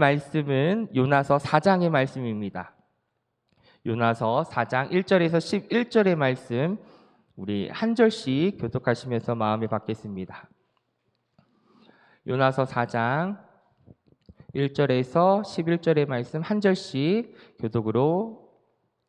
말씀은 요나서 4장의 말씀입니다. 요나서 4장 1절에서 11절의 말씀 우리 한 절씩 교독하시면서 마음에 받겠습니다. 요나서 4장 1절에서 11절의 말씀 한 절씩 교독으로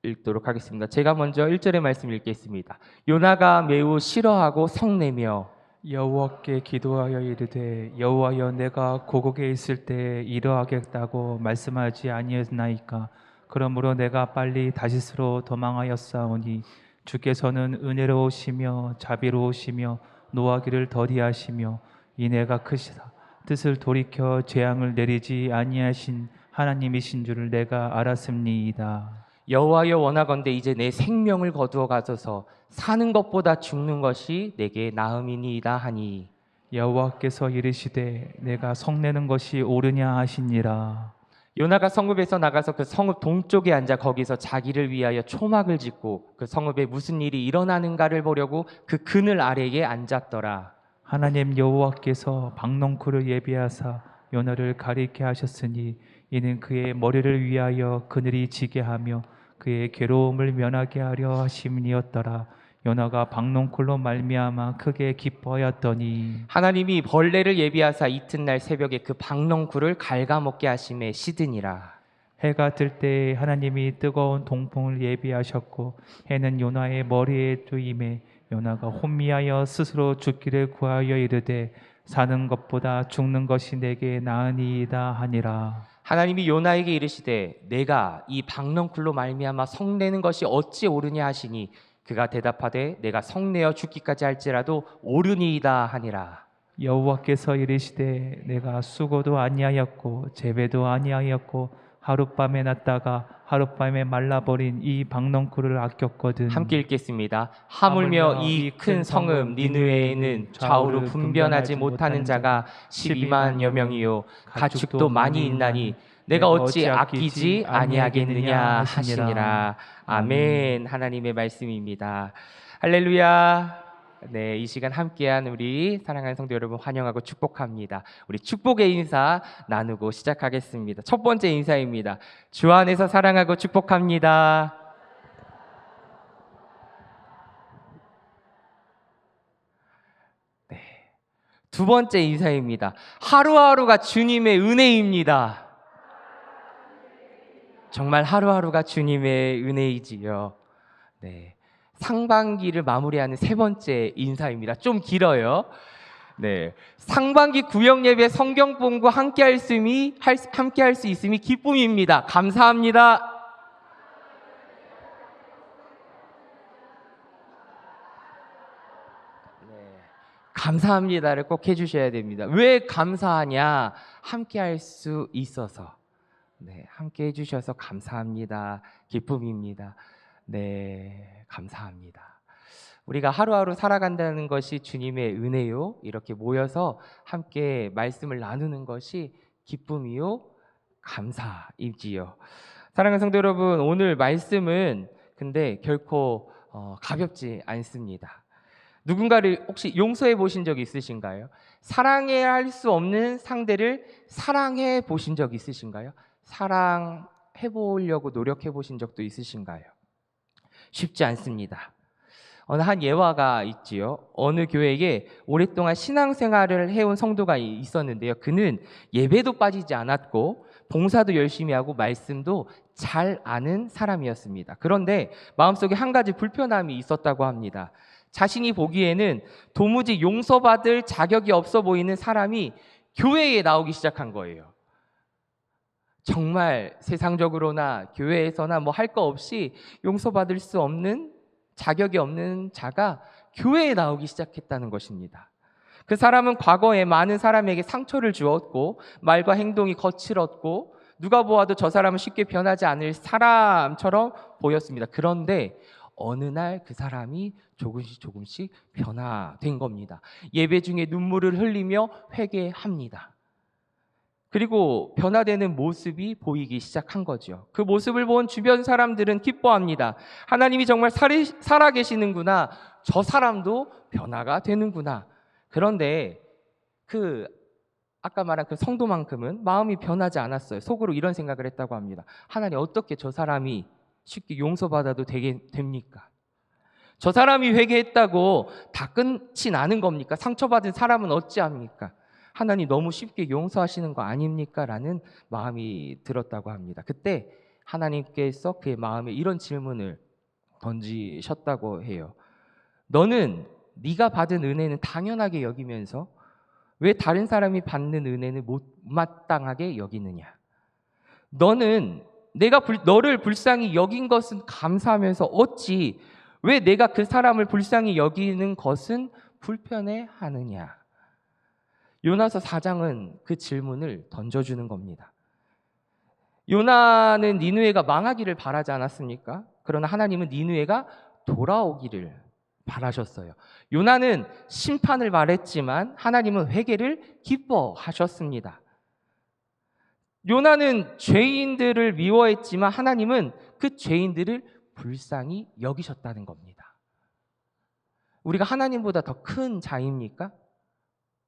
읽도록 하겠습니다. 제가 먼저 1절의 말씀 읽겠습니다. 요나가 매우 싫어하고 성내며 여호와께 기도하여 이르되 여호와여 내가 고국에 있을 때 이러하겠다고 말씀하지 아니었나이까. 그러므로 내가 빨리 다시스로 도망하였사오니 주께서는 은혜로우시며 자비로우시며 노하기를 더디하시며 이내가 크시다 뜻을 돌이켜 재앙을 내리지 아니하신 하나님이신 줄을 내가 알았음니이다. 여호와여 원하건대 이제 내 생명을 거두어 가소서. 사는 것보다 죽는 것이 내게 나음이니이다 하니 여호와께서 이르시되 내가 성내는 것이 옳으냐 하시니라. 요나가 성읍에서 나가서 그 성읍 동쪽에 앉아 거기서 자기를 위하여 초막을 짓고 그 성읍에 무슨 일이 일어나는가를 보려고 그 그늘 아래에 앉았더라. 하나님 여호와께서 박농쿨을 예비하사 요나를 가리게 하셨으니 이는 그의 머리를 위하여 그늘이 지게 하며 그의 괴로움을 면하게 하려 하심이었더라. 요나가 박농쿨로 말미암아 크게 기뻐하였더니 하나님이 벌레를 예비하사 이튿날 새벽에 그 박농쿨을 갉아먹게 하심에 시드니라. 해가 뜰 때 하나님이 뜨거운 동풍을 예비하셨고 해는 요나의 머리에 뜨임에 요나가 혼미하여 스스로 죽기를 구하여 이르되 사는 것보다 죽는 것이 내게 나으니이다 하니라. 하나님이 요나에게 이르시되 내가 이 박농쿨로 말미암아 성내는 것이 어찌 옳으냐 하시니 그가 대답하되 내가 성내어 죽기까지 할지라도 옳으니이다 하니라. 여호와께서 이르시되 내가 수고도 아니하였고 재배도 아니하였고 하룻밤에 났다가 하룻밤에 말라버린 이 박농쿨을 아꼈거든. 함께 읽겠습니다. 하물며 이 큰 성읍 니느웨에는 좌우로 분변하지 못하는 자가 12만여 명이요 가축도 많이 있나니 내가 어찌 아끼지 아니하겠느냐 하시니라. 아멘. 하나님의 말씀입니다. 할렐루야. 네, 이 시간 함께한 우리 사랑하는 성도 여러분 환영하고 축복합니다. 우리 축복의 인사 나누고 시작하겠습니다. 첫 번째 인사입니다. 주 안에서 사랑하고 축복합니다. 네, 두 번째 인사입니다. 하루하루가 주님의 은혜입니다. 정말 하루하루가 주님의 은혜이지요. 네. 상반기를 마무리하는 세 번째 인사입니다. 좀 길어요. 네, 상반기 구역 예배 성경 본구 함께 할 수 있음이 기쁨입니다. 감사합니다. 네, 감사합니다를 꼭 해주셔야 됩니다. 왜 감사하냐? 함께 할 수 있어서. 네, 함께 해주셔서 감사합니다. 기쁨입니다. 네, 감사합니다. 우리가 하루하루 살아간다는 것이 주님의 은혜요. 이렇게 모여서 함께 말씀을 나누는 것이 기쁨이요. 감사이지요. 사랑하는 성도 여러분, 오늘 말씀은 근데 결코 가볍지 않습니다. 누군가를 혹시 용서해 보신 적 있으신가요? 사랑해야 할 수 없는 상대를 사랑해 보신 적 있으신가요? 사랑해 보려고 노력해 보신 적도 있으신가요? 쉽지 않습니다. 어느 한 예화가 있지요. 어느 교회에 오랫동안 신앙생활을 해온 성도가 있었는데요. 그는 예배도 빠지지 않았고 봉사도 열심히 하고 말씀도 잘 아는 사람이었습니다. 그런데 마음속에 한 가지 불편함이 있었다고 합니다. 자신이 보기에는 도무지 용서받을 자격이 없어 보이는 사람이 교회에 나오기 시작한 거예요. 정말 세상적으로나 교회에서나 뭐 할 거 없이 용서받을 수 없는 자격이 없는 자가 교회에 나오기 시작했다는 것입니다. 그 사람은 과거에 많은 사람에게 상처를 주었고 말과 행동이 거칠었고 누가 보아도 저 사람은 쉽게 변하지 않을 사람처럼 보였습니다. 그런데 어느 날 그 사람이 조금씩 변화된 겁니다. 예배 중에 눈물을 흘리며 회개합니다. 그리고 변화되는 모습이 보이기 시작한 거죠. 그 모습을 본 주변 사람들은 기뻐합니다. 하나님이 정말 살아계시는구나. 저 사람도 변화가 되는구나. 그런데 그 아까 말한 그 성도만큼은 마음이 변하지 않았어요. 속으로 이런 생각을 했다고 합니다. 하나님, 어떻게 저 사람이 쉽게 용서받아도 됩니까? 저 사람이 회개했다고 다 끝이 나는 겁니까? 상처받은 사람은 어찌합니까? 하나님, 너무 쉽게 용서하시는 거 아닙니까? 라는 마음이 들었다고 합니다. 그때 하나님께서 그의 마음에 이런 질문을 던지셨다고 해요. 너는 네가 받은 은혜는 당연하게 여기면서 왜 다른 사람이 받는 은혜는 못마땅하게 여기느냐? 너는 너를 불쌍히 여긴 것은 감사하면서 어찌 왜 내가 그 사람을 불쌍히 여기는 것은 불편해하느냐? 요나서 4장은 그 질문을 던져주는 겁니다. 요나는 니느웨가 망하기를 바라지 않았습니까? 그러나 하나님은 니느웨가 돌아오기를 바라셨어요. 요나는 심판을 말했지만 하나님은 회개를 기뻐하셨습니다. 요나는 죄인들을 미워했지만 하나님은 그 죄인들을 불쌍히 여기셨다는 겁니다. 우리가 하나님보다 더 큰 자입니까?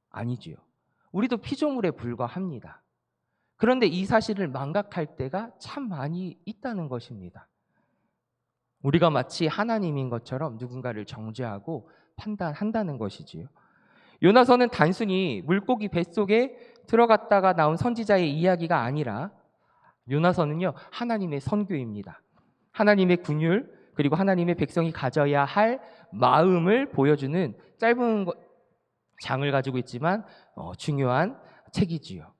아니지요. 우리도 피조물에 불과합니다. 그런데 이 사실을 망각할 때가 참 많이 있다는 것입니다. 우리가 마치 하나님인 것처럼 누군가를 정죄하고 판단한다는 것이지요. 요나서는 단순히 물고기 뱃속에 들어갔다가 나온 선지자의 이야기가 아니라 요나서는요, 하나님의 선교입니다. 하나님의 긍휼, 그리고 하나님의 백성이 가져야 할 마음을 보여주는 짧은 장을 가지고 있지만 중요한 책이지요.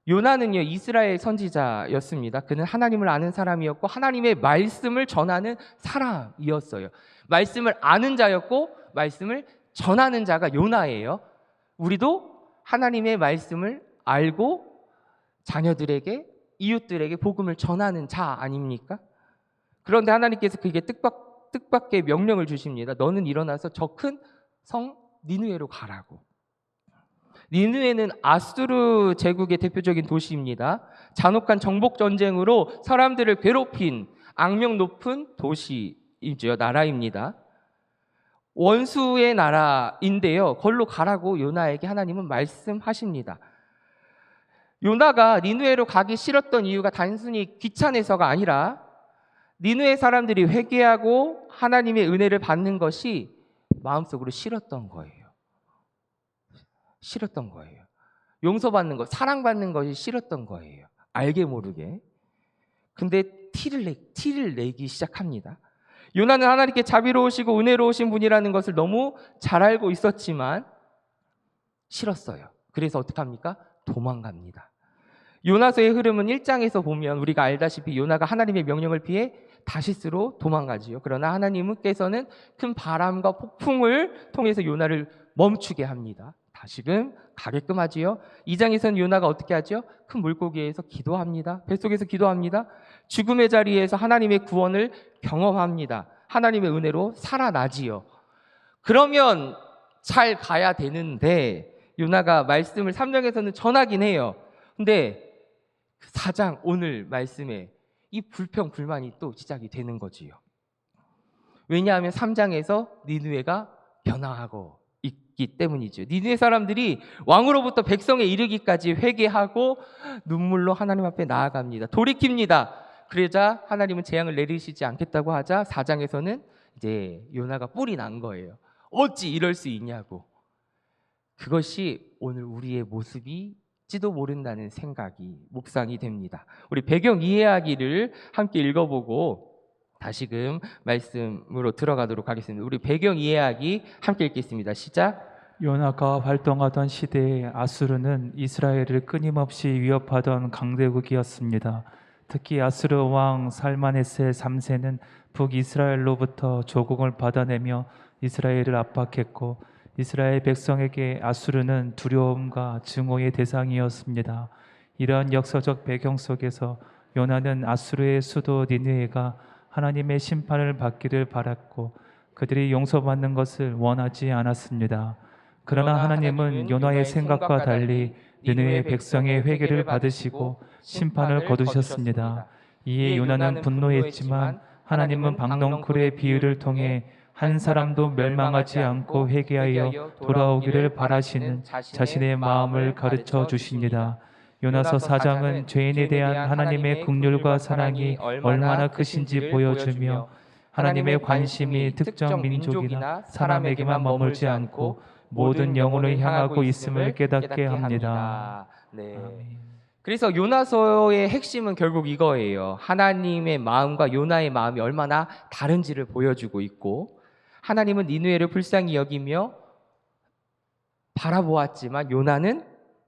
요나는요, 이스라엘 선지자였습니다. 그는 하나님을 아는 사람이었고 하나님의 말씀을 전하는 사람이었어요. 말씀을 아는 자였고 말씀을 전하는 자가 요나예요. 우리도 하나님의 말씀을 알고 자녀들에게, 이웃들에게 복음을 전하는 자 아닙니까? 그런데 하나님께서 그에게 뜻밖의 명령을 주십니다. 너는 일어나서 저 큰 성 니느웨로 가라고. 니느웨는 아수르 제국의 대표적인 도시입니다. 잔혹한 정복 전쟁으로 사람들을 괴롭힌 악명 높은 도시이죠. 나라입니다. 원수의 나라인데요. 걸로 가라고 요나에게 하나님은 말씀하십니다. 요나가 니느웨로 가기 싫었던 이유가 단순히 귀찮아서가 아니라 니느웨 사람들이 회개하고 하나님의 은혜를 받는 것이 마음속으로 싫었던 거예요. 싫었던 거예요. 용서받는 것, 사랑받는 것이 싫었던 거예요. 알게 모르게. 근데 티를 내기 시작합니다. 요나는 하나님께 자비로우시고 은혜로우신 분이라는 것을 너무 잘 알고 있었지만 싫었어요. 그래서 어떻게 합니까? 도망갑니다. 요나서의 흐름은 1장에서 보면 우리가 알다시피 요나가 하나님의 명령을 피해 다시스로 도망가지요. 그러나 하나님께서는 큰 바람과 폭풍을 통해서 요나를 멈추게 합니다. 다시금 가게끔 하지요. 2장에서는 요나가 어떻게 하죠? 큰 물고기에서 기도합니다. 뱃속에서 기도합니다. 죽음의 자리에서 하나님의 구원을 경험합니다. 하나님의 은혜로 살아나지요. 그러면 잘 가야 되는데 요나가 말씀을 3장에서는 전하긴 해요. 근데 4장 오늘 말씀에 이 불평불만이 또 시작이 되는 거지요. 왜냐하면 3장에서 니느웨가 변화하고 있기 때문이죠. 니느웨 사람들이 왕으로부터 백성에 이르기까지 회개하고 눈물로 하나님 앞에 나아갑니다. 돌이킵니다. 그러자 하나님은 재앙을 내리시지 않겠다고 하자 4장에서는 이제 요나가 뿔이 난 거예요. 어찌 이럴 수 있냐고. 그것이 오늘 우리의 모습일지도 모른다는 생각이 묵상이 됩니다. 우리 배경 이해하기를 함께 읽어보고 다시금 말씀으로 들어가도록 하겠습니다. 우리 배경 이해하기 함께 읽겠습니다. 시작. 요나가 활동하던 시대에 아수르는 이스라엘을 끊임없이 위협하던 강대국이었습니다. 특히 아수르 왕 살마네세 3세는 북이스라엘로부터 조공을 받아내며 이스라엘을 압박했고 이스라엘 백성에게 아수르는 두려움과 증오의 대상이었습니다. 이러한 역사적 배경 속에서 요나는 아수르의 수도 니느웨가 하나님의 심판을 받기를 바랐고 그들이 용서받는 것을 원하지 않았습니다. 그러나 하나님은 요나의 생각과 달리 니느웨 백성의 회개를 받으시고 심판을 거두셨습니다. 이에 요나는 분노했지만 하나님은 박넝쿨의 비유를 통해 한 사람도 멸망하지 않고 회개하여 돌아오기를 바라시는 자신의 마음을 가르쳐 주십니다. 요나서 4장은 죄인에 대한 하나님의 긍휼과 사랑이 얼마나 크신지 보여주며 하나님의 관심이 특정 민족이나 사람에게만 머물지 않고 모든 영혼을 향하고 있음을 깨닫게 합니다. 네. 아멘. 그래서 요나서의 핵심은 결국 이거예요. 하나님의 마음과 요나의 마음이 얼마나 다른지를 보여주고 있고, 하나님은 니느웨를 불쌍히 여기며 바라보았지만 요나는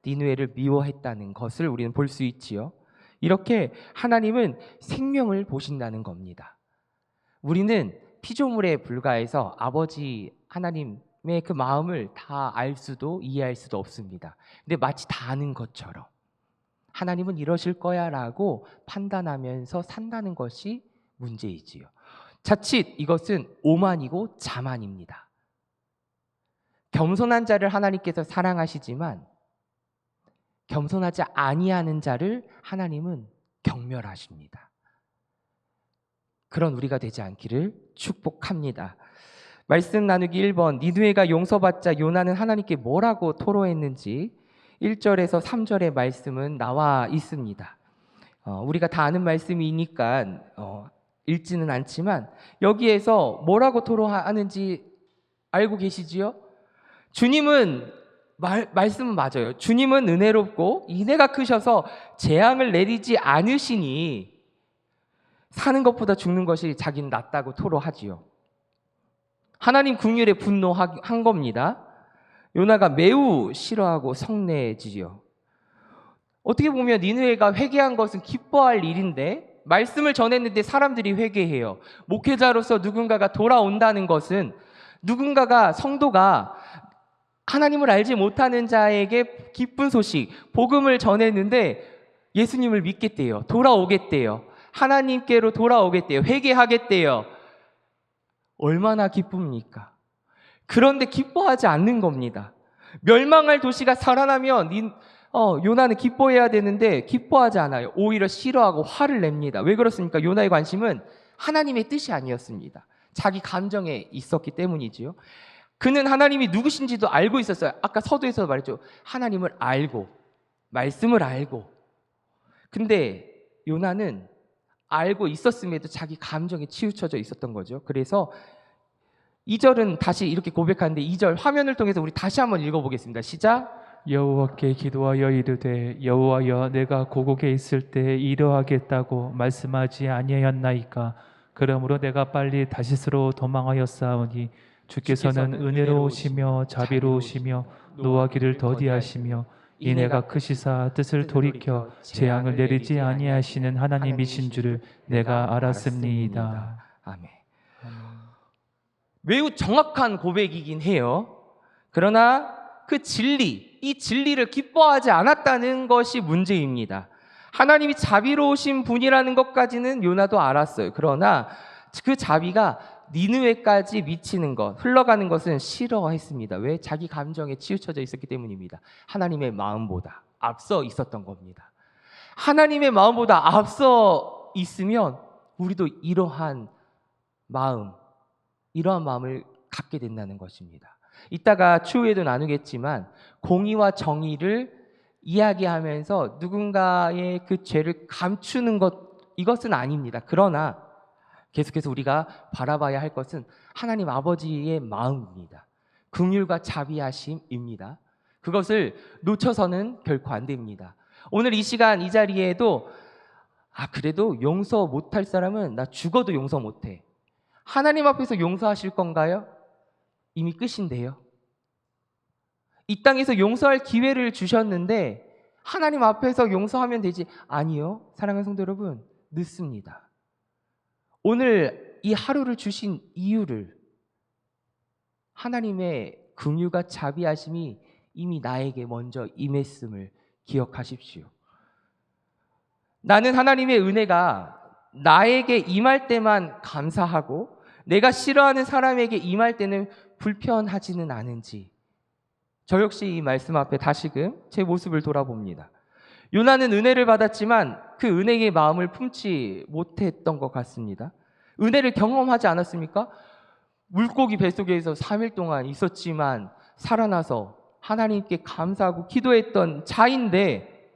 니느웨를 미워했다는 것을 우리는 볼 수 있지요. 이렇게 하나님은 생명을 보신다는 겁니다. 우리는 피조물에 불과해서 아버지 하나님의 그 마음을 다 알 수도 이해할 수도 없습니다. 근데 마치 다 아는 것처럼 하나님은 이러실 거야 라고 판단하면서 산다는 것이 문제이지요. 자칫 이것은 오만이고 자만입니다. 겸손한 자를 하나님께서 사랑하시지만 겸손하지 아니하는 자를 하나님은 경멸하십니다. 그런 우리가 되지 않기를 축복합니다. 말씀 나누기 1번, 니느웨가 용서받자 요나는 하나님께 뭐라고 토로했는지 1절에서 3절의 말씀은 나와 있습니다. 우리가 다 아는 말씀이니까 읽지는 않지만 여기에서 뭐라고 토로하는지 알고 계시지요? 주님은 말씀은 맞아요. 주님은 은혜롭고 인애가 크셔서 재앙을 내리지 않으시니 사는 것보다 죽는 것이 자기는 낫다고 토로하지요. 하나님 긍휼에 분노한 겁니다. 요나가 매우 싫어하고 성내지요. 어떻게 보면 니느웨가 회개한 것은 기뻐할 일인데 말씀을 전했는데 사람들이 회개해요. 목회자로서 누군가가 돌아온다는 것은 누군가가 성도가 하나님을 알지 못하는 자에게 기쁜 소식, 복음을 전했는데 예수님을 믿겠대요. 돌아오겠대요. 하나님께로 돌아오겠대요. 회개하겠대요. 얼마나 기쁩니까? 그런데 기뻐하지 않는 겁니다. 멸망할 도시가 살아나면 요나는 기뻐해야 되는데 기뻐하지 않아요. 오히려 싫어하고 화를 냅니다. 왜 그렇습니까? 요나의 관심은 하나님의 뜻이 아니었습니다. 자기 감정에 있었기 때문이지요. 그는 하나님이 누구신지도 알고 있었어요. 아까 서두에서 말했죠. 하나님을 알고 말씀을 알고. 근데 요나는 알고 있었음에도 자기 감정에 치우쳐져 있었던 거죠. 그래서 2절은 다시 이렇게 고백하는데 2절 화면을 통해서 우리 다시 한번 읽어보겠습니다. 시작. 여호와께 기도하여 이르되 여호와여 내가 고국에 있을 때 이러하겠다고 말씀하지 아니하였나이까. 그러므로 내가 빨리 다시스로 도망하였사오니 주께서는 은혜로우시며 자비로우시며 노하기를 더디하시며 인애가 크시사 뜻을 돌이켜 재앙을 내리지 아니하시는 하나님이신 줄을 내가 알았습니다. 아멘. 매우 정확한 고백이긴 해요. 그러나 그 진리, 이 진리를 기뻐하지 않았다는 것이 문제입니다. 하나님이 자비로우신 분이라는 것까지는 요나도 알았어요. 그러나 그 자비가 니느웨까지 미치는 것, 흘러가는 것은 싫어했습니다. 왜? 자기 감정에 치우쳐져 있었기 때문입니다. 하나님의 마음보다 앞서 있었던 겁니다. 하나님의 마음보다 앞서 있으면 우리도 이러한 마음을 갖게 된다는 것입니다. 이따가 추후에도 나누겠지만 공의와 정의를 이야기하면서 누군가의 그 죄를 감추는 것, 이것은 아닙니다. 그러나 계속해서 우리가 바라봐야 할 것은 하나님 아버지의 마음입니다. 긍휼과 자비하심입니다. 그것을 놓쳐서는 결코 안 됩니다. 오늘 이 시간 이 자리에도 그래도 용서 못할 사람은 나 죽어도 용서 못해. 하나님 앞에서 용서하실 건가요? 이미 끝인데요. 이 땅에서 용서할 기회를 주셨는데 하나님 앞에서 용서하면 되지. 아니요. 사랑하는 성도 여러분, 늦습니다. 오늘 이 하루를 주신 이유를 하나님의 긍휼과 자비하심이 이미 나에게 먼저 임했음을 기억하십시오. 나는 하나님의 은혜가 나에게 임할 때만 감사하고 내가 싫어하는 사람에게 임할 때는 불편하지는 않은지 저 역시 이 말씀 앞에 다시금 제 모습을 돌아봅니다. 요나는 은혜를 받았지만 그 은혜의 마음을 품지 못했던 것 같습니다. 은혜를 경험하지 않았습니까? 물고기 뱃속에서 3일 동안 있었지만 살아나서 하나님께 감사하고 기도했던 자인데,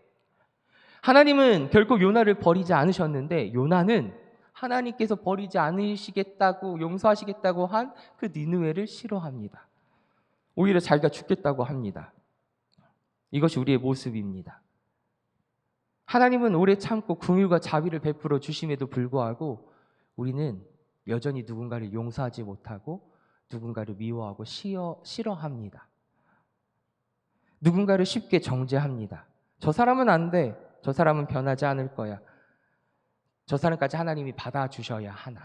하나님은 결코 요나를 버리지 않으셨는데 요나는 하나님께서 버리지 않으시겠다고 용서하시겠다고 한 그 니느웨를 싫어합니다. 오히려 자기가 죽겠다고 합니다. 이것이 우리의 모습입니다. 하나님은 오래 참고 긍휼과 자비를 베풀어 주심에도 불구하고 우리는 여전히 누군가를 용서하지 못하고 누군가를 미워하고 싫어합니다. 누군가를 쉽게 정죄합니다. 저 사람은 안 돼. 저 사람은 변하지 않을 거야. 저 사람까지 하나님이 받아주셔야 하나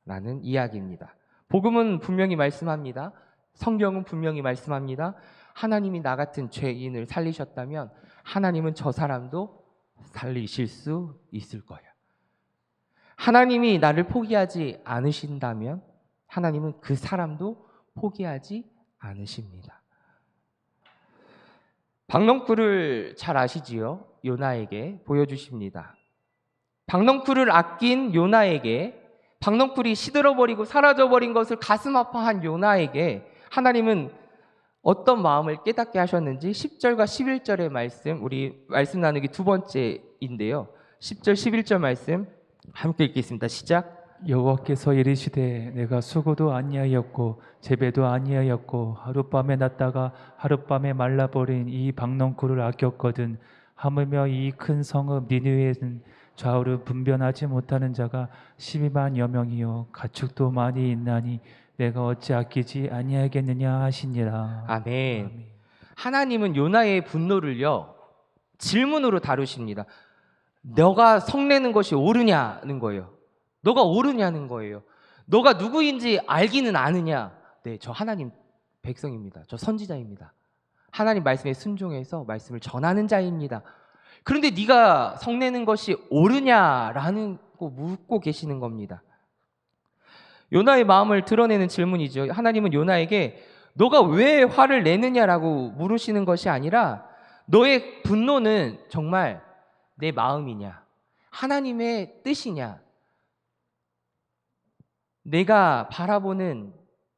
라는 이야기입니다. 복음은 분명히 말씀합니다. 성경은 분명히 말씀합니다. 하나님이 나 같은 죄인을 살리셨다면 하나님은 저 사람도 살리실 수 있을 거예요. 하나님이 나를 포기하지 않으신다면 하나님은 그 사람도 포기하지 않으십니다. 박넝쿨을 잘 아시지요? 요나에게 보여주십니다. 박넝쿨을 아낀 요나에게, 박넝쿨이 시들어버리고 사라져버린 것을 가슴 아파한 요나에게 하나님은 어떤 마음을 깨닫게 하셨는지 10절과 11절의 말씀, 우리 말씀 나누기 두 번째인데요. 10절 11절 말씀 함께 읽겠습니다. 시작. 여호와께서 이르시되 내가 수고도 아니하였고 재배도 아니하였고 하룻밤에 났다가 하룻밤에 말라버린 이 박넝쿨을 아꼈거든. 하물며 이 큰 성읍 니느웨는 좌우를 분변하지 못하는 자가 12만여 명이요 가축도 많이 있나니 내가 어찌 아끼지 아니하겠느냐 하시니라. 아멘. 하나님은 요나의 분노를요 질문으로 다루십니다. 너가 성내는 것이 옳으냐는 거예요. 너가 옳으냐는 거예요. 너가 누구인지 알기는 아느냐. 네, 저 하나님 백성입니다. 저 선지자입니다. 하나님 말씀에 순종해서 말씀을 전하는 자입니다. 그런데 네가 성내는 것이 옳으냐라는 거 묻고 계시는 겁니다. 요나의 마음을 드러내는 질문이죠. 하나님은 요나에게 너가 왜 화를 내느냐라고 물으시는 것이 아니라 너의 분노는 정말 내 마음이냐, 하나님의 뜻이냐, 내가 바라보는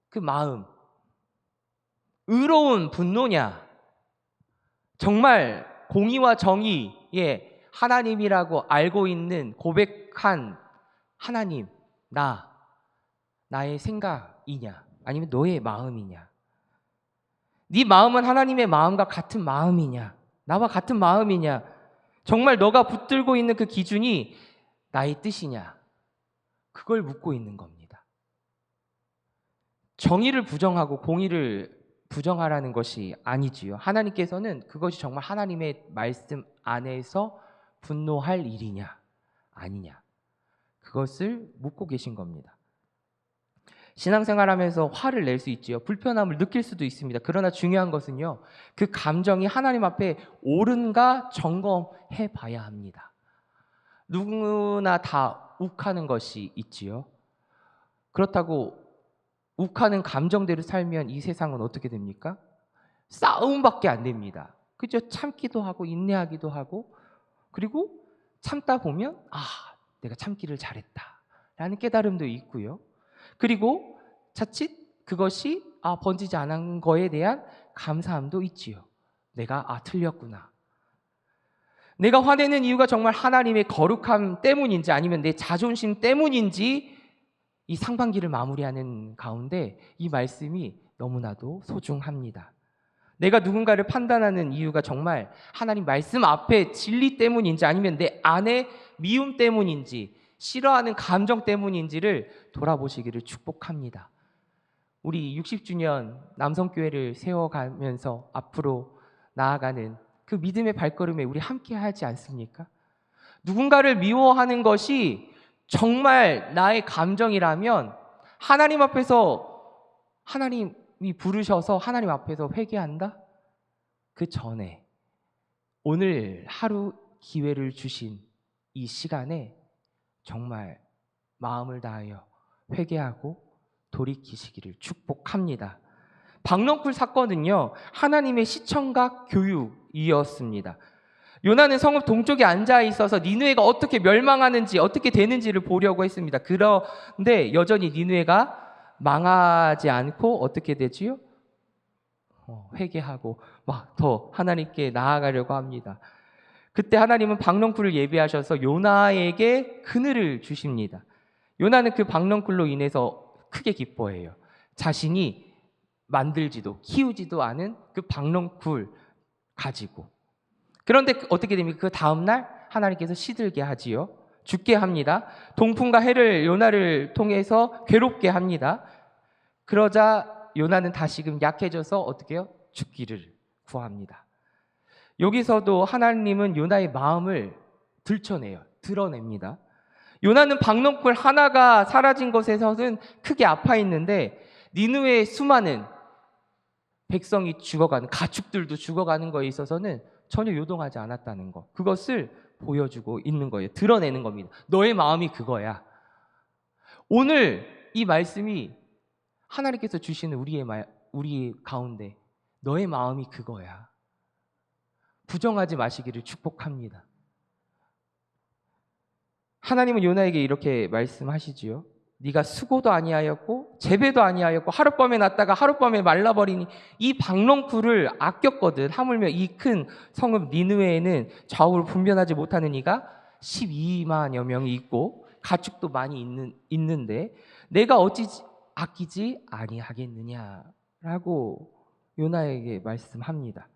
그 마음, 의로운 분노냐, 정말 공의와 정의의 하나님이라고 알고 있는 고백한 하나님, 나의 생각이냐, 아니면 너의 마음이냐. 네 마음은 하나님의 마음과 같은 마음이냐, 나와 같은 마음이냐, 정말 너가 붙들고 있는 그 기준이 나의 뜻이냐, 그걸 묻고 있는 겁니다. 정의를 부정하고 공의를 부정하라는 것이 아니지요. 하나님께서는 그것이 정말 하나님의 말씀 안에서 분노할 일이냐 아니냐, 그것을 묻고 계신 겁니다. 신앙생활하면서 화를 낼 수 있지요. 불편함을 느낄 수도 있습니다. 그러나 중요한 것은요, 그 감정이 하나님 앞에 옳은가 점검해 봐야 합니다. 누구나 다 욱하는 것이 있지요. 그렇다고 욱하는 감정대로 살면 이 세상은 어떻게 됩니까? 싸움밖에 안 됩니다. 그죠? 참기도 하고 인내하기도 하고, 그리고 참다 보면 내가 참기를 잘했다 라는 깨달음도 있고요. 그리고 자칫 그것이 번지지 않은 거에 대한 감사함도 있지요. 내가 틀렸구나. 내가 화내는 이유가 정말 하나님의 거룩함 때문인지 아니면 내 자존심 때문인지, 이 상반기를 마무리하는 가운데 이 말씀이 너무나도 소중합니다. 내가 누군가를 판단하는 이유가 정말 하나님 말씀 앞에 진리 때문인지 아니면 내 안에 미움 때문인지 싫어하는 감정 때문인지를 돌아보시기를 축복합니다. 우리 60주년 남성교회를 세워가면서 앞으로 나아가는 그 믿음의 발걸음에 우리 함께 하지 않습니까? 누군가를 미워하는 것이 정말 나의 감정이라면 하나님 앞에서, 하나님이 부르셔서 하나님 앞에서 회개한다? 그 전에 오늘 하루 기회를 주신 이 시간에 정말 마음을 다하여 회개하고 돌이키시기를 축복합니다. 박넝쿨 사건은요, 하나님의 시청각 교육이었습니다. 요나는 성읍 동쪽에 앉아 있어서 니느웨가 어떻게 멸망하는지 어떻게 되는지를 보려고 했습니다. 그런데 여전히 니느웨가 망하지 않고 어떻게 되지요? 회개하고 막 더 하나님께 나아가려고 합니다. 그때 하나님은 박넝쿨을 예비하셔서 요나에게 그늘을 주십니다. 요나는 그 박넝쿨로 인해서 크게 기뻐해요. 자신이 만들지도 키우지도 않은 그 박넝쿨 가지고. 그런데 어떻게 됩니까? 그 다음날 하나님께서 시들게 하지요. 죽게 합니다. 동풍과 해를 요나를 통해서 괴롭게 합니다. 그러자 요나는 다시금 약해져서 어떻게 해요? 죽기를 구합니다. 여기서도 하나님은 요나의 마음을 들춰내요. 드러냅니다. 요나는 박넝쿨 하나가 사라진 것에서는 크게 아파 있는데 니느웨의 수많은 백성이 죽어가는, 가축들도 죽어가는 거에 있어서는 전혀 요동하지 않았다는 것, 그것을 보여주고 있는 거예요. 드러내는 겁니다. 너의 마음이 그거야. 오늘 이 말씀이 하나님께서 주시는 우리 가운데 너의 마음이 그거야. 부정하지 마시기를 축복합니다. 하나님은 요나에게 이렇게 말씀하시지요. 네가 수고도 아니하였고 재배도 아니하였고 하룻밤에 났다가 하룻밤에 말라버리니 이 박넝쿨을 아꼈거든. 하물며 이 큰 성읍 니느웨에는 좌우를 분별하지 못하는 이가 12만여 명이 있고 가축도 많이 있는데 내가 어찌 아끼지 아니하겠느냐라고 요나에게 말씀합니다.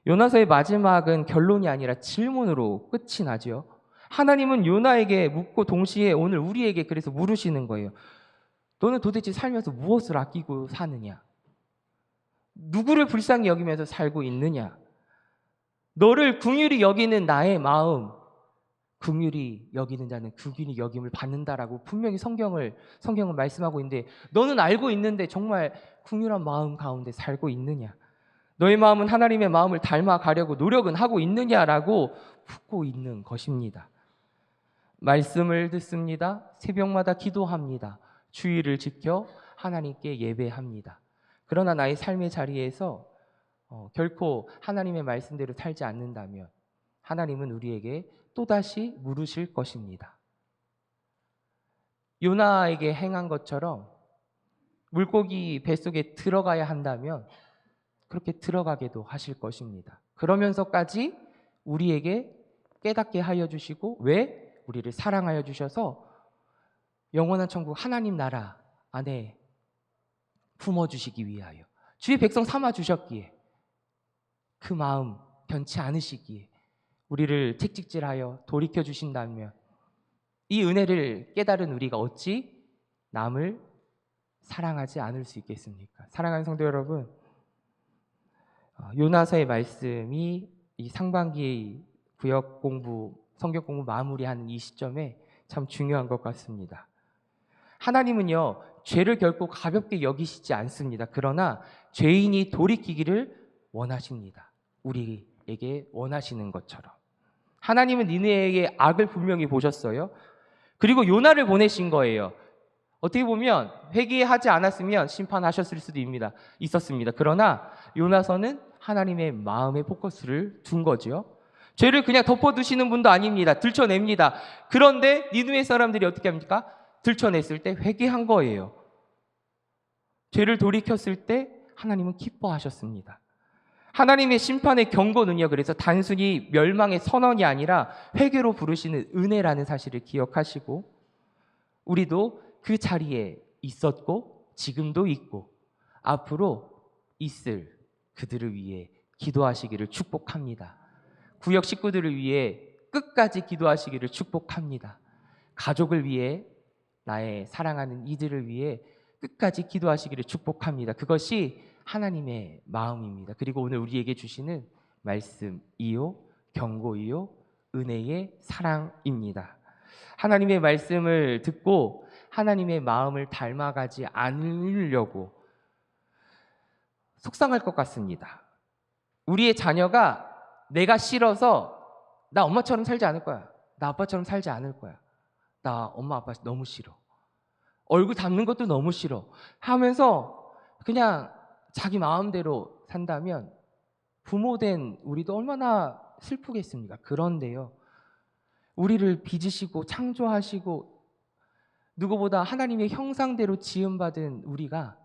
요나서의 마지막은 결론이 아니라 질문으로 끝이 나죠. 하나님은 요나에게 묻고 동시에 오늘 우리에게 그래서 물으시는 거예요. 너는 도대체 살면서 무엇을 아끼고 사느냐? 누구를 불쌍히 여기면서 살고 있느냐? 너를 긍휼히 여기는 나의 마음, 긍휼히 여기는 자는 긍휼히 여김을 받는다라고 분명히 성경은 말씀하고 있는데 너는 알고 있는데 정말 긍휼한 마음 가운데 살고 있느냐? 너의 마음은 하나님의 마음을 닮아가려고 노력은 하고 있느냐라고 묻고 있는 것입니다. 말씀을 듣습니다. 새벽마다 기도합니다. 주의를 지켜 하나님께 예배합니다. 그러나 나의 삶의 자리에서 결코 하나님의 말씀대로 살지 않는다면 하나님은 우리에게 또다시 물으실 것입니다. 요나에게 행한 것처럼 물고기 뱃속에 들어가야 한다면 그렇게 들어가게도 하실 것입니다. 그러면서까지 우리에게 깨닫게 하여 주시고 왜? 우리를 사랑하여 주셔서 영원한 천국 하나님 나라 안에 품어주시기 위하여 주의 백성 삼아 주셨기에 그 마음 변치 않으시기에 우리를 채찍질하여 돌이켜 주신다면 이 은혜를 깨달은 우리가 어찌 남을 사랑하지 않을 수 있겠습니까? 사랑하는 성도 여러분, 요나서의 말씀이 이 상반기의 구역 공부, 성경 공부 마무리하는 이 시점에 참 중요한 것 같습니다. 하나님은요, 죄를 결코 가볍게 여기시지 않습니다. 그러나 죄인이 돌이키기를 원하십니다. 우리에게 원하시는 것처럼. 하나님은 니느웨의 악을 분명히 보셨어요. 그리고 요나를 보내신 거예요. 어떻게 보면 회개하지 않았으면 심판하셨을 수도 있었습니다. 그러나 요나서는 하나님의 마음에 포커스를 둔 거죠. 죄를 그냥 덮어두시는 분도 아닙니다. 들춰냅니다. 그런데 니느웨 사람들이 어떻게 합니까? 들춰냈을 때 회개한 거예요. 죄를 돌이켰을 때 하나님은 기뻐하셨습니다. 하나님의 심판의 경고는요, 그래서 단순히 멸망의 선언이 아니라 회개로 부르시는 은혜라는 사실을 기억하시고 우리도 그 자리에 있었고 지금도 있고 앞으로 있을 그들을 위해 기도하시기를 축복합니다. 구역 식구들을 위해 끝까지 기도하시기를 축복합니다. 가족을 위해, 나의 사랑하는 이들을 위해 끝까지 기도하시기를 축복합니다. 그것이 하나님의 마음입니다. 그리고 오늘 우리에게 주시는 말씀이요, 경고이요, 은혜의 사랑입니다. 하나님의 말씀을 듣고 하나님의 마음을 닮아가지 않으려고 속상할 것 같습니다. 우리의 자녀가 내가 싫어서 나 엄마처럼 살지 않을 거야. 나 아빠처럼 살지 않을 거야. 나 엄마 아빠 너무 싫어. 얼굴 닮는 것도 너무 싫어. 하면서 그냥 자기 마음대로 산다면 부모된 우리도 얼마나 슬프겠습니까? 그런데요, 우리를 빚으시고 창조하시고 누구보다 하나님의 형상대로 지음받은 우리가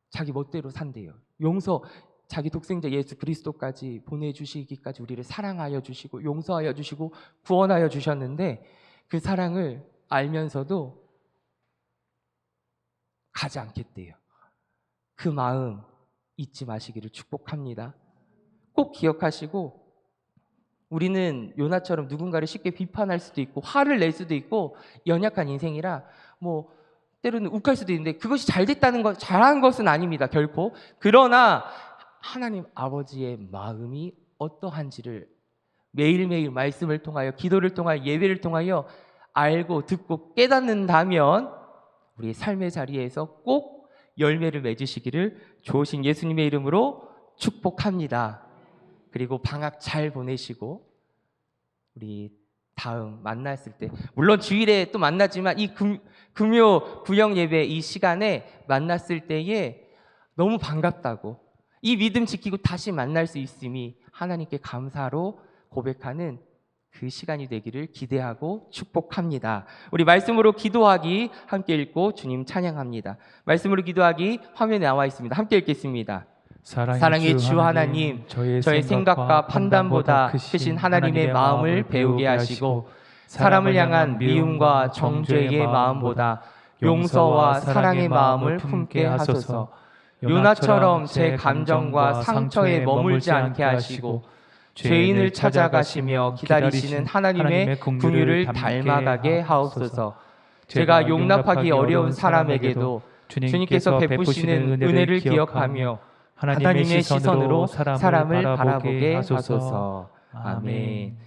자기 멋대로 산대요. 용서, 자기 독생자 예수 그리스도까지 보내주시기까지 우리를 사랑하여 주시고 용서하여 주시고 구원하여 주셨는데 그 사랑을 알면서도 가지 않겠대요. 그 마음 잊지 마시기를 축복합니다. 꼭 기억하시고, 우리는 요나처럼 누군가를 쉽게 비판할 수도 있고 화를 낼 수도 있고 연약한 인생이라 뭐 때로는 욱할 수도 있는데 그것이 잘 됐다는 것, 잘한 것은 아닙니다, 결코. 그러나 하나님 아버지의 마음이 어떠한지를 매일매일 말씀을 통하여, 기도를 통하여, 예배를 통하여 알고 듣고 깨닫는다면 우리의 삶의 자리에서 꼭 열매를 맺으시기를 좋으신 예수님의 이름으로 축복합니다. 그리고 방학 잘 보내시고 우리 다음 만났을 때, 물론 주일에 또 만나지만 이 금요 구역 예배 이 시간에 만났을 때에 너무 반갑다고, 이 믿음 지키고 다시 만날 수 있음이 하나님께 감사로 고백하는 그 시간이 되기를 기대하고 축복합니다. 우리 말씀으로 기도하기 함께 읽고 주님 찬양합니다. 말씀으로 기도하기 화면에 나와 있습니다. 함께 읽겠습니다. 사랑의 주 하나님, 저의 생각과 판단보다 크신 하나님의 마음을 배우게 하시고 사람을 향한 미움과 정죄의 마음보다 용서와 사랑의 마음을 품게 하소서. 요나처럼 제 감정과 상처에 머물지 않게 하시고 죄인을 찾아가시며 기다리시는 하나님의 긍휼을 닮아가게 하옵소서. 제가 용납하기 어려운 사람에게도 주님께서 베푸시는 은혜를 기억하며 하나님의 시선으로 사람을 바라보게 하소서. 아멘.